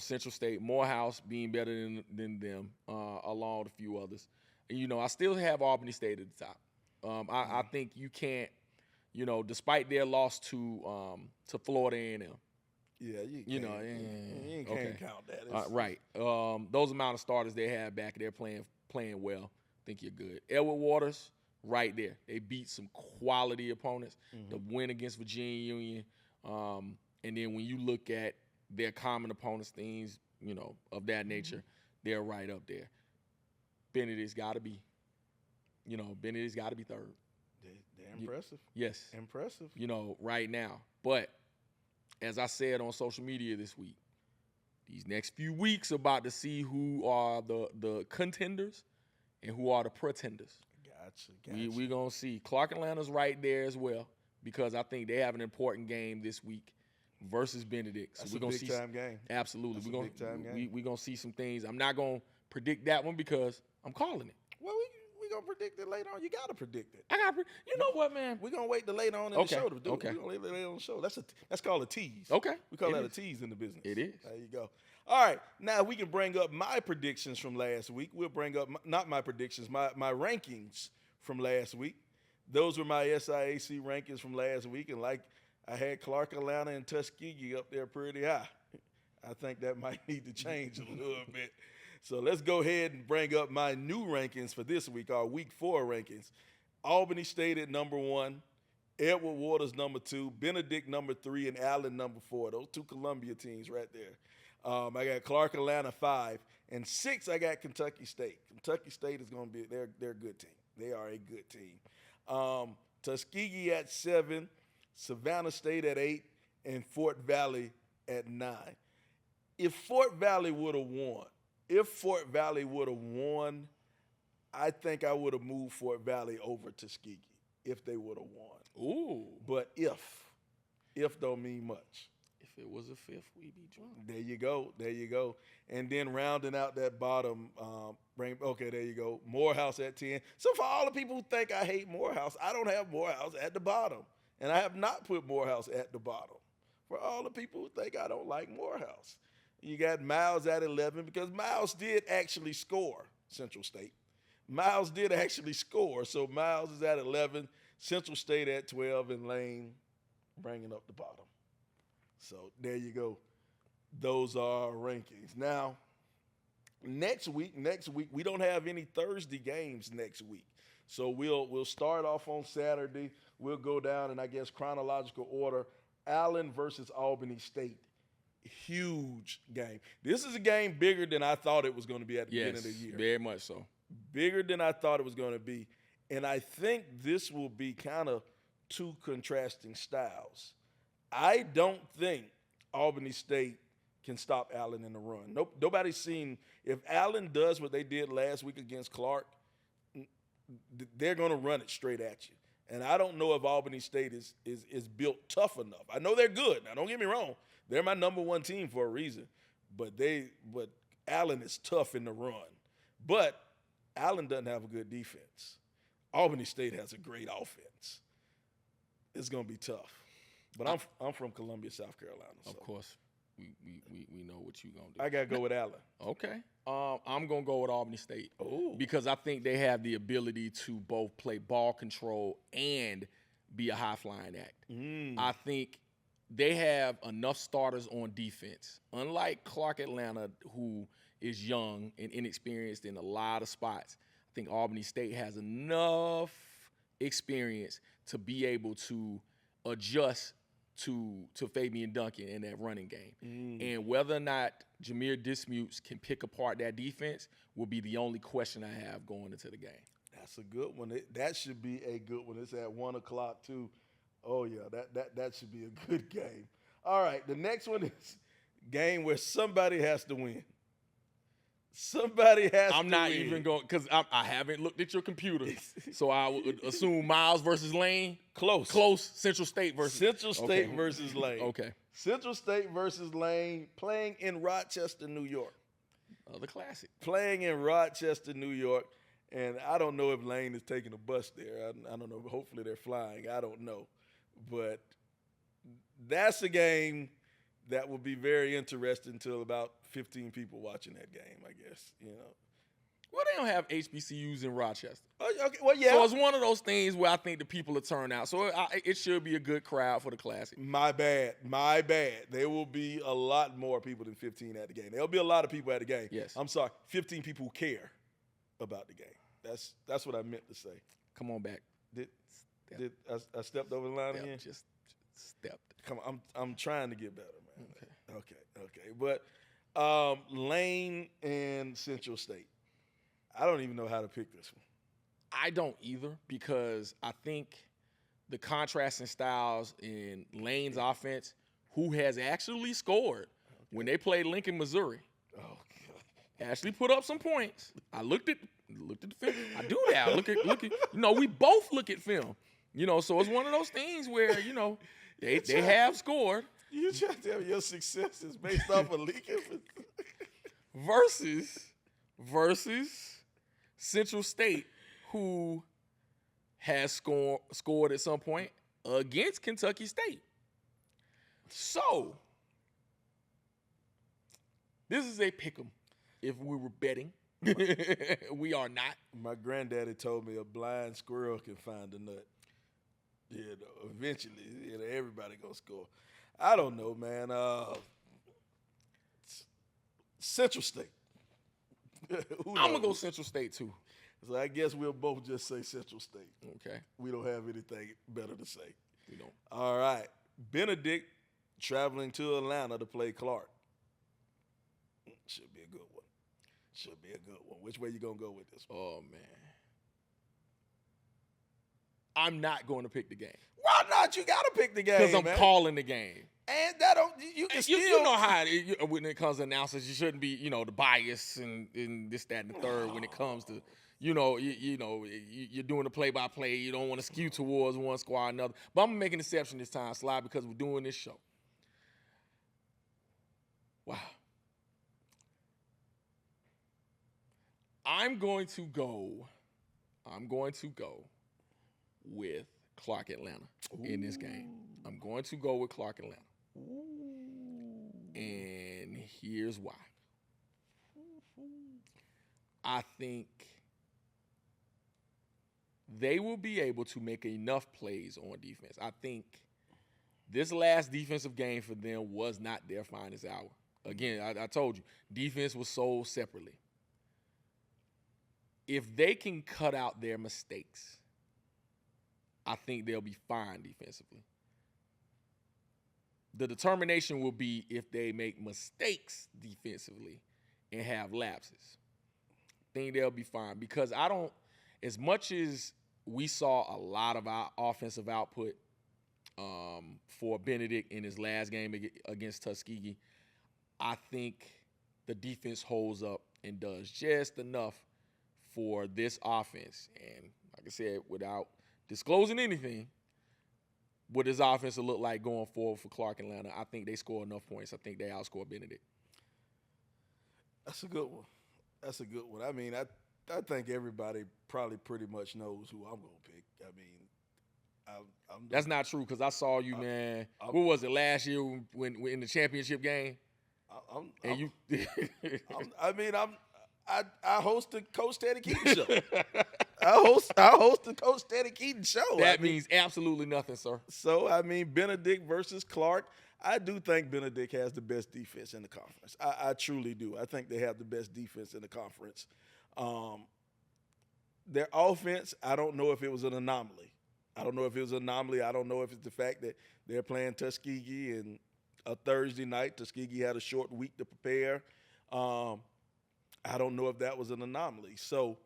Central State, Morehouse being better than them, along with a few others. And, I still have Albany State at the top. I think you can't, despite their loss to Florida A&M. Yeah, you can't count that. Right. Those amount of starters they have back there playing well, I think you're good. Edward Waters, right there. They beat some quality opponents. The win against Virginia Union. And then when you look at their common opponents, things, of that nature, they're right up there. Benedict's got to be, Benedict's got to be third. They're impressive. Yes. Impressive. Right now. But as I said on social media this week, these next few weeks about to see who are the contenders and who are the pretenders. Gotcha. We're going to see. Clark Atlanta's right there as well because I think they have an important game this week versus Benedict. So That's a big-time game. Absolutely. That's a big-time game. We're going to see some things. I'm not going to predict that one because I'm calling it. Well, we're going to predict it later on. You got to predict it. You know what, man? We're going to wait till later on in the show to do it. Okay. We're going to wait later on the show. That's called a tease. Okay. We call that a tease in the business. It is. There you go. All right. Now we can bring up my predictions from last week. We'll bring up, not my predictions, my rankings from last week. Those were my SIAC rankings from last week. And like I had Clark Atlanta and Tuskegee up there pretty high. I think that might need to change a little bit. So let's go ahead and bring up my new rankings for this week, our Week 4 rankings. Albany State at number 1, Edward Waters number 2, Benedict number 3, and Allen number 4. Those two Columbia teams right there. I got Clark Atlanta 5, and 6 I got Kentucky State. Kentucky State is going to be they're a good team. They are a good team. Tuskegee at 7, Savannah State at 8, and Fort Valley at 9. If Fort Valley would have won, I think I would have moved Fort Valley over Tuskegee if they would have won. Ooh. But if don't mean much. If it was a fifth, we'd be drunk. There you go. And then rounding out that bottom, there you go, Morehouse at 10. So for all the people who think I hate Morehouse, I don't have Morehouse at the bottom. And I have not put Morehouse at the bottom. For all the people who think I don't like Morehouse. You got Miles at 11 because Miles did actually score, Central State. Miles did actually score, so Miles is at 11, Central State at 12, and Lane bringing up the bottom. So there you go. Those are our rankings. Now, next week, we don't have any Thursday games next week. So we'll start off on Saturday. We'll go down in, I guess, chronological order. Allen versus Albany State. Huge game. This is a game bigger than I thought it was going to be at the beginning of the year. Very much so. Bigger than I thought it was going to be. And I think this will be kind of two contrasting styles. I don't think Albany State can stop Allen in the run. Nobody's seen, if Allen does what they did last week against Clark, they're going to run it straight at you. And I don't know if Albany State is built tough enough. I know they're good. Now, don't get me wrong. They're my number 1 team for a reason. But Allen is tough in the run. But Allen doesn't have a good defense. Albany State has a great offense. It's going to be tough. But I'm from Columbia, South Carolina. So. Of course. We know what you're going to do. I got to go with Allen. Okay. I'm going to go with Albany State. Ooh. Because I think they have the ability to both play ball control and be a high-flying act. I think they have enough starters on defense. Unlike Clark Atlanta, who is young and inexperienced in a lot of spots, I think Albany State has enough experience to be able to adjust to Fabian Duncan in that running game. And whether or not Jameer Dismutes can pick apart that defense will be the only question I have going into the game. That's a good one. That should be a good one. It's at 1 o'clock too. Oh yeah, that should be a good game. All right, the next one is a game where somebody has to win. Somebody has to win. I'm not even going, because I haven't looked at your computer. So I would assume Miles versus Lane. Close. Central State versus Lane. Okay. Central State versus Lane, playing in Rochester, New York. The classic. Playing in Rochester, New York. And I don't know if Lane is taking a bus there. I don't know. Hopefully they're flying. I don't know. But that's a game that will be very interesting to about 15 people watching that game, I guess, you know. Well, they don't have HBCUs in Rochester. Okay, well, yeah. So it's one of those things where I think the people will turn out. So it should be a good crowd for the Classic. My bad. There will be a lot more people than 15 at the game. There'll be a lot of people at the game. Yes. I'm sorry, 15 people who care about the game. That's what I meant to say. Come on back. Did I stepped over the line again? Just stepped. Come on, I'm trying to get better, man. Okay. But Lane and Central State. I don't even know how to pick this one. I don't either, because I think the contrasting styles in Lane's offense, who has actually scored when they played Lincoln, Missouri. Oh, God. Actually put up some points. I looked at the film. I do that. Look at. You know, we both look at film. You know, so it's one of those things where, you know, they have scored. You trying to tell me your success is based off of Lincoln? versus Central State, who has scored at some point against Kentucky State. So this is a pick'em. If we were betting, we are not. My granddaddy told me a blind squirrel can find a nut. You know, eventually, you know, everybody gonna score. I don't know, man. Central State. I'm gonna go Central State too. So I guess we'll both just say Central State. Okay. We don't have anything better to say. We don't. All right. Benedict traveling to Atlanta to play Clark. Should be a good one. Which way you gonna go with this one? Oh man. I'm not going to pick the game. Why not? You gotta pick the game. Because I'm calling the game. And that don't you can still you know how when it comes to announcers, you shouldn't be, you know, the bias and this, that, and the third when it comes to, you know, you're doing the play-by-play. You don't want to skew towards one squad or another. But I'm gonna make an exception this time, Sly, because we're doing this show. Wow. I'm going to go with Clark Atlanta in this game. I'm going to go with Clark Atlanta. And here's why. I think they will be able to make enough plays on defense. I think this last defensive game for them was not their finest hour. Again, I told you, defense was sold separately. If they can cut out their mistakes, I think they'll be fine defensively. The determination will be if they make mistakes defensively and have lapses. I think they'll be fine, because as much as we saw a lot of our offensive output for Benedict in his last game against Tuskegee, I think the defense holds up and does just enough for this offense. And like I said, without disclosing anything, what his offense will look like going forward for Clark Atlanta, I think they score enough points. I think they outscore Benedict. That's a good one. I mean, I think everybody probably pretty much knows who I'm going to pick. I mean, that's not true, because I saw you, man. What was it, last year when in the championship game? I host the Coach Teddy Keaton show. I host the Coach Teddy Keaton show. That means absolutely nothing, sir. So, I mean, Benedict versus Clark. I do think Benedict has the best defense in the conference. I truly do. I think they have the best defense in the conference. Their offense, I don't know if it was an anomaly. I don't know if it's the fact that they're playing Tuskegee and a Thursday night. Tuskegee had a short week to prepare. I don't know if that was an anomaly. So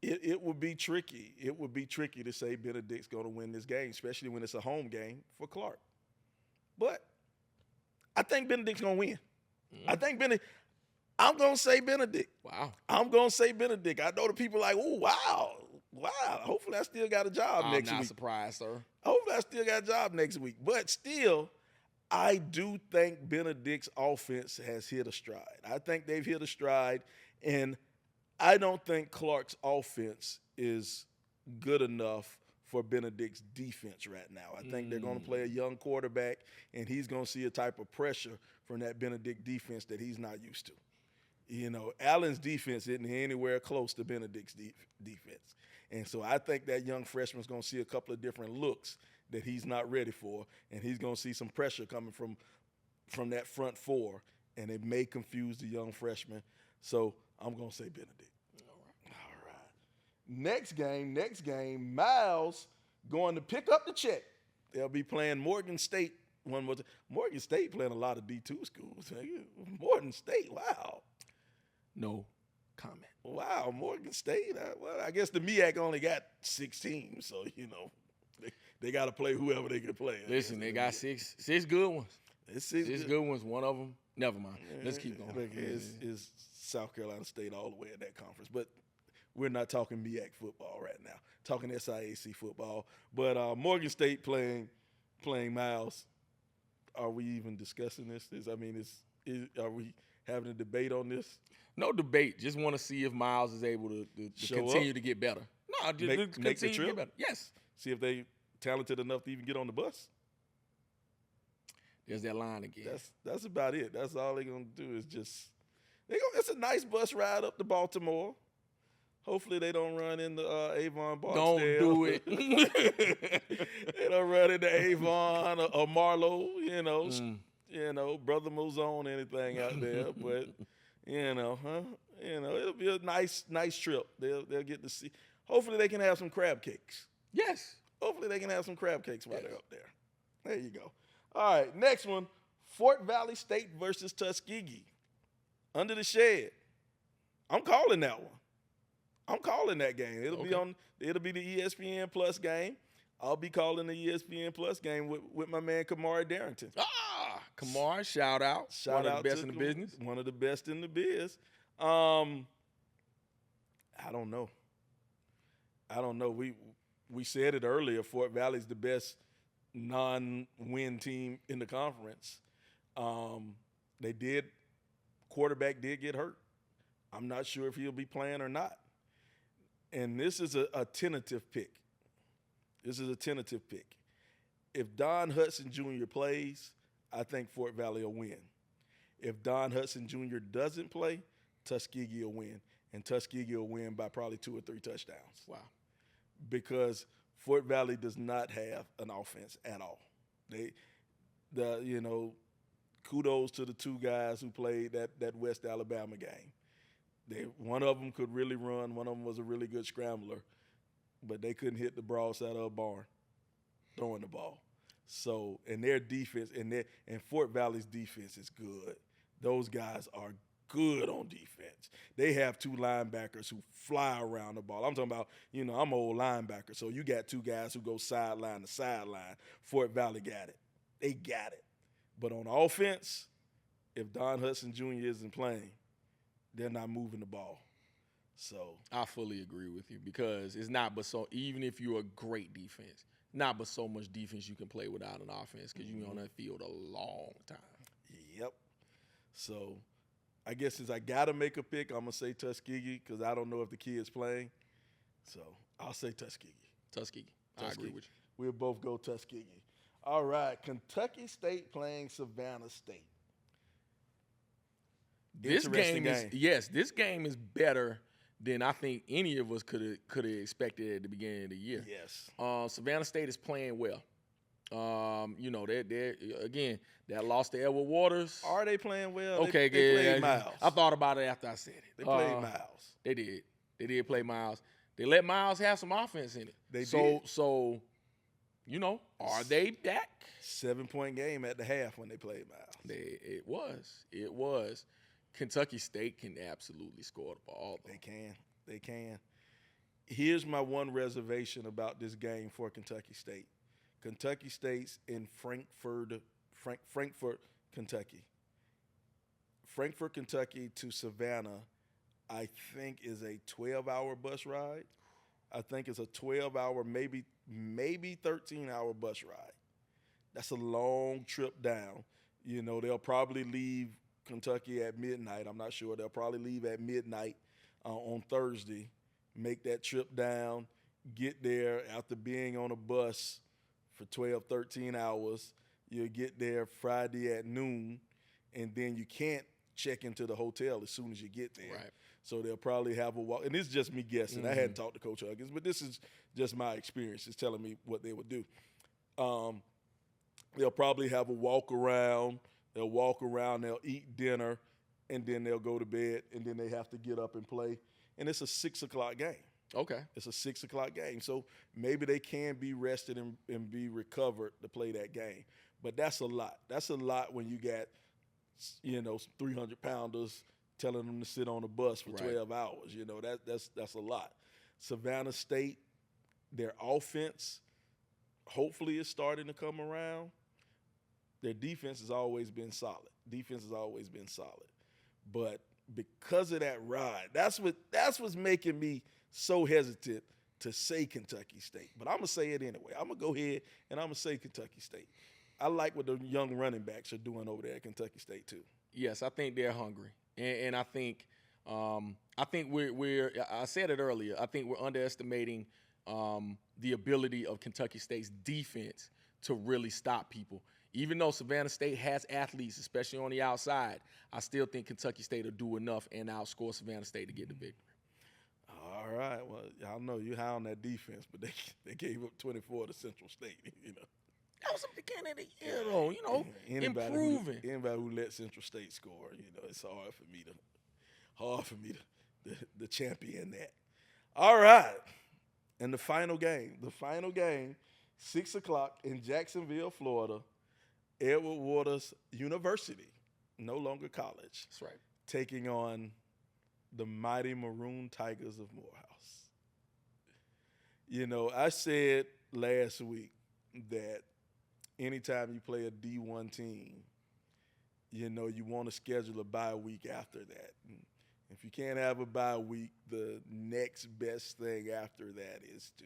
it would be tricky. It would be tricky to say Benedict's going to win this game, especially when it's a home game for Clark. But I think Benedict's going to win. I'm going to say Benedict. Wow. I'm going to say Benedict. I know the people like, oh, wow. Hopefully Hopefully I still got a job next week. I'm not surprised, sir. Hopefully I still got a job next week. But still, I do think Benedict's offense has hit a stride. I think they've hit a stride, and I don't think Clark's offense is good enough for Benedict's defense right now. I think they're going to play a young quarterback, and he's going to see a type of pressure from that Benedict defense that he's not used to. You know, Allen's defense isn't anywhere close to Benedict's defense. And so I think that young freshman's going to see a couple of different looks that he's not ready for, and he's going to see some pressure coming from that front four, and it may confuse the young freshman. So I'm going to say Benedict. All right. Next game, Miles going to pick up the check. They'll be playing Morgan State. Morgan State playing a lot of D2 schools. Morgan State, wow. No comment. Wow, Morgan State. Well, I guess the MEAC only got 6 teams, so, you know, they got to play whoever they can play. Listen, they got six good ones. It's six good ones. One of them, never mind. Let's keep going. Look, it's South Carolina State all the way in that conference. But we're not talking MEAC football right now. Talking SIAC football. But Morgan State playing Miles. Are we even discussing this? Are we having a debate on this? No debate. Just want to see if Miles is able to continue to get better. No, just make the trip? To get better. Yes. See if they talented enough to even get on the bus. There's that line again. That's about it. That's all they're gonna do is just it's a nice bus ride up to Baltimore. Hopefully they don't run into Avon Barksdale. Don't do it. They don't run into Avon or Marlowe, you know, Brother Mozone, anything out there. But it'll be a nice trip. They'll get to see. Hopefully they can have some crab cakes. Yes. Hopefully they can have some crab cakes while they're up there. There you go. All right, next one, Fort Valley State versus Tuskegee. Under the shed. I'm calling that one. I'm calling that game. It'll be the ESPN Plus game. I'll be calling the ESPN Plus game with my man Kamari Darrington. Kamari, shout out. One of the best in the business. One of the best in the biz. I don't know. We said it earlier. Fort Valley's the best non-win team in the conference. Quarterback did get hurt. I'm not sure if he'll be playing or not. And this is a tentative pick. If Don Hudson Jr. plays, I think Fort Valley will win. If Don Hudson Jr. doesn't play, Tuskegee will win. And Tuskegee will win by probably 2 or 3 touchdowns. Wow. Because Fort Valley does not have an offense at all. Kudos to the 2 guys who played that West Alabama game. One of them could really run. One of them was a really good scrambler, but they couldn't hit the broadside of a barn throwing the ball. So, and their defense and Fort Valley's defense is good. Those guys are good on defense. They have 2 linebackers who fly around the ball. I'm talking about, I'm an old linebacker, so you got 2 guys who go sideline to sideline. Fort Valley got it. They got it. But on offense, if Don Hudson Jr. isn't playing, they're not moving the ball. So I fully agree with you because it's not but so even if you're a great defense, not but so much defense you can play without an offense because you're on that field a long time. Yep. So I guess since I got to make a pick, I'm going to say Tuskegee because I don't know if the kid's playing. So I'll say Tuskegee. Tuskegee. I agree with you. We'll both go Tuskegee. All right. Kentucky State playing Savannah State. This game is better than I think any of us could have expected at the beginning of the year. Yes. Savannah State is playing well. They're again, that lost to Edward Waters. Are they playing well? Okay, they played Miles. I thought about it after I said it. They played Miles. They did. They did play Miles. They let Miles have some offense in it. They did. So, are they back? 7-point game at the half when they played Miles. It was. Kentucky State can absolutely score the ball, though. They can. Here's my one reservation about this game for Kentucky State. Kentucky State's in Frankfort, Kentucky. Frankfort, Kentucky to Savannah, I think, is a 12-hour bus ride. I think it's a 12-hour, maybe 13-hour bus ride. That's a long trip down. You know, they'll probably leave Kentucky at midnight. I'm not sure. They'll probably leave at midnight on Thursday, make that trip down, get there after being on a bus for 12, 13 hours. You'll get there Friday at noon, and then you can't check into the hotel as soon as you get there. Right. So they'll probably have a walk. And this is just me guessing. I hadn't talked to Coach Huggins, but this is just my experience. It's telling me what they would do. They'll probably have a walk around. They'll walk around. They'll eat dinner, and then they'll go to bed, and then they have to get up and play. And it's a 6 o'clock game. Okay. It's a 6 o'clock game. So maybe they can be rested and be recovered to play that game. But that's a lot. That's a lot when you got, 300-pounders telling them to sit on a bus for 12 hours. That's a lot. Savannah State, their offense hopefully is starting to come around. Their defense has always been solid. But because of that ride, that's what's making me so hesitant to say Kentucky State. But I'm going to say it anyway. I'm going to go ahead and I'm going to say Kentucky State. I like what the young running backs are doing over there at Kentucky State too. Yes, I think they're hungry. And I think we're I said it earlier, I think we're underestimating the ability of Kentucky State's defense to really stop people. Even though Savannah State has athletes, especially on the outside, I still think Kentucky State will do enough and outscore Savannah State to get the victory. All right. Well, y'all know you're high on that defense, but they gave up 24 to Central State, That was the beginning of the year, though, improving. Anybody who let Central State score, it's hard for me to champion that. All right. And the final game, 6 o'clock in Jacksonville, Florida, Edward Waters University, no longer college. That's right. Taking on the mighty Maroon Tigers of Morehouse. I said last week that anytime you play a D1 team, you want to schedule a bye week after that. And if you can't have a bye week, the next best thing after that is to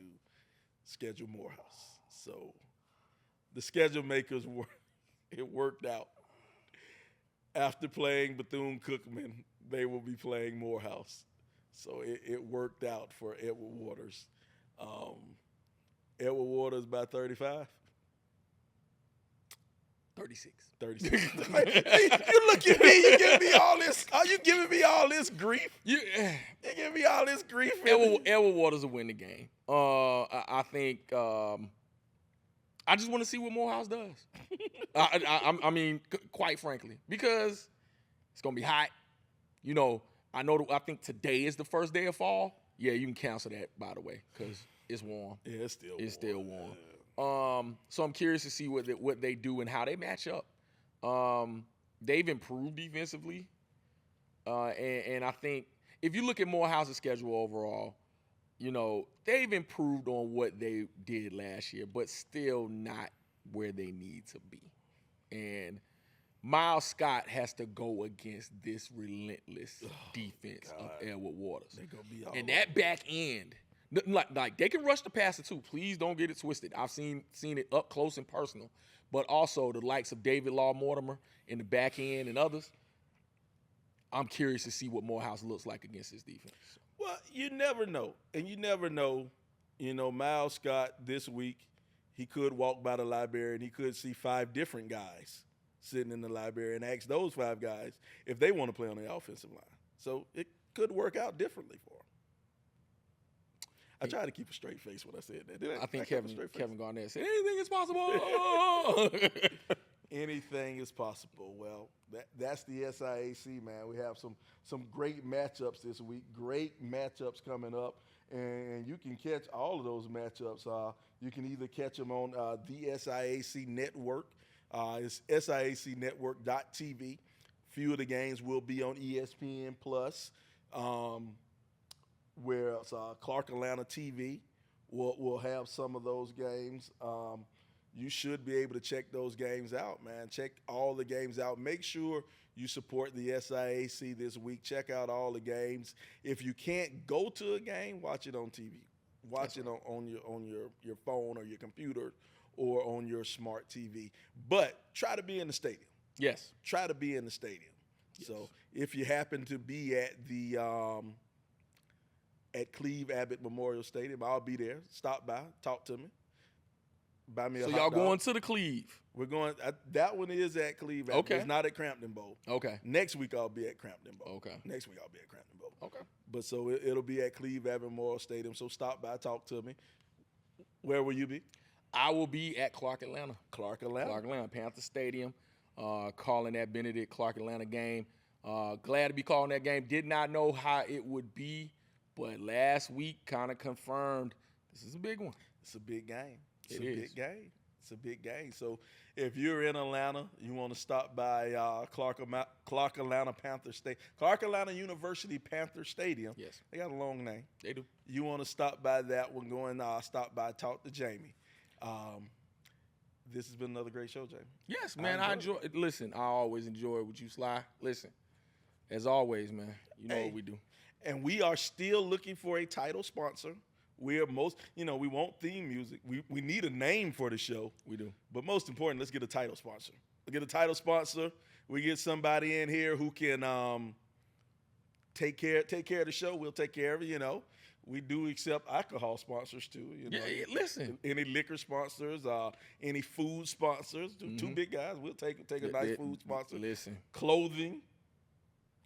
schedule Morehouse. So the schedule makers worked out. After playing Bethune-Cookman, they will be playing Morehouse. So it worked out for Edward Waters. Edward Waters by 35. 36. Hey, you look at me. You giving me all this. Are you giving me all this grief? You giving me all this grief. Edward Waters will win the game. I think. I just want to see what Morehouse does. I mean, quite frankly, because it's gonna be hot. I think today is the first day of fall. Yeah, you can cancel that, by the way, because it's warm. Yeah, it's still warm. So I'm curious to see what they do and how they match up. They've improved defensively, and I think if you look at Morehouse's schedule overall, they've improved on what they did last year, but still not where they need to be. And Miles Scott has to go against this relentless defense of Edward Waters. They're gonna be all and that back end, like they can rush the passer too. Please don't get it twisted. I've seen it up close and personal. But also the likes of David Law Mortimer in the back end and others. I'm curious to see what Morehouse looks like against his defense. Well, you never know. And you never know, Miles Scott this week, he could walk by the library and he could see 5 different guys sitting in the library and ask those 5 guys if they want to play on the offensive line. So it could work out differently for him. I tried to keep a straight face when I said that. I think Kevin Garnett said, anything is possible. Anything is possible. Well, that's the SIAC, man. We have some great matchups this week. Great matchups coming up. And you can catch all of those matchups. You can either catch them on the SIAC Network. It's SIACnetwork.tv. Few of the games will be on ESPN+. Where Clark Atlanta TV will have some of those games. You should be able to check those games out, man. Check all the games out. Make sure you support the SIAC this week. Check out all the games. If you can't go to a game, watch it on TV. Watch it on your phone or your computer or on your smart TV. But try to be in the stadium. Yes. Try to be in the stadium. Yes. So if you happen to be at the at Cleve Abbott Memorial Stadium, I'll be there. Stop by, talk to me. Buy me a hot dog. So y'all going to the Cleve? We're going. That one is at Cleve Abbott. Okay. It's not at Crampton Bowl. Okay. Next week I'll be at Crampton Bowl. Okay. Next week I'll be at Crampton Bowl. Okay. But so it'll be at Cleve Abbott Memorial Stadium. So stop by, talk to me. Where will you be? I will be at Clark Atlanta. Clark Atlanta, Panther Stadium, calling that Benedict Clark Atlanta game. Glad to be calling that game. Did not know how it would be, but last week kind of confirmed this is a big one. It's a big game. It's a big game. It's a big game. So if you're in Atlanta, you want to stop by Clark Atlanta Panther State, Clark Atlanta University Panther Stadium. Yes. They got a long name. They do. You want to stop by that one, go and stop by, talk to Jamie. This has been another great show, Jamie. Yes, man. I enjoy it. Listen, I always enjoy it with you, Sly. Listen, as always, man, you know what we do. And we are still looking for a title sponsor. We want theme music. We need a name for the show. We do. But most important, let's get a title sponsor. We get a title sponsor. We get somebody in here who can take care of the show. We'll take care of it, We do accept alcohol sponsors too. Yeah, listen. Any liquor sponsors, any food sponsors. Two big guys. We'll take a nice food sponsor. Listen. Clothing.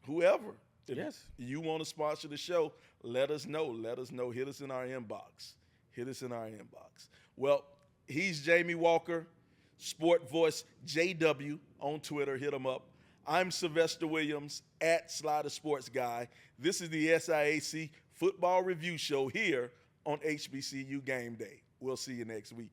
Whoever. If you want to sponsor the show, let us know. Hit us in our inbox. Well, he's Jamie Walker, Sport Voice JW on Twitter. Hit him up. I'm Sylvester Williams at Sly the Sports Guy. This is the SIAC Football Review Show here on HBCU Game Day. We'll see you next week.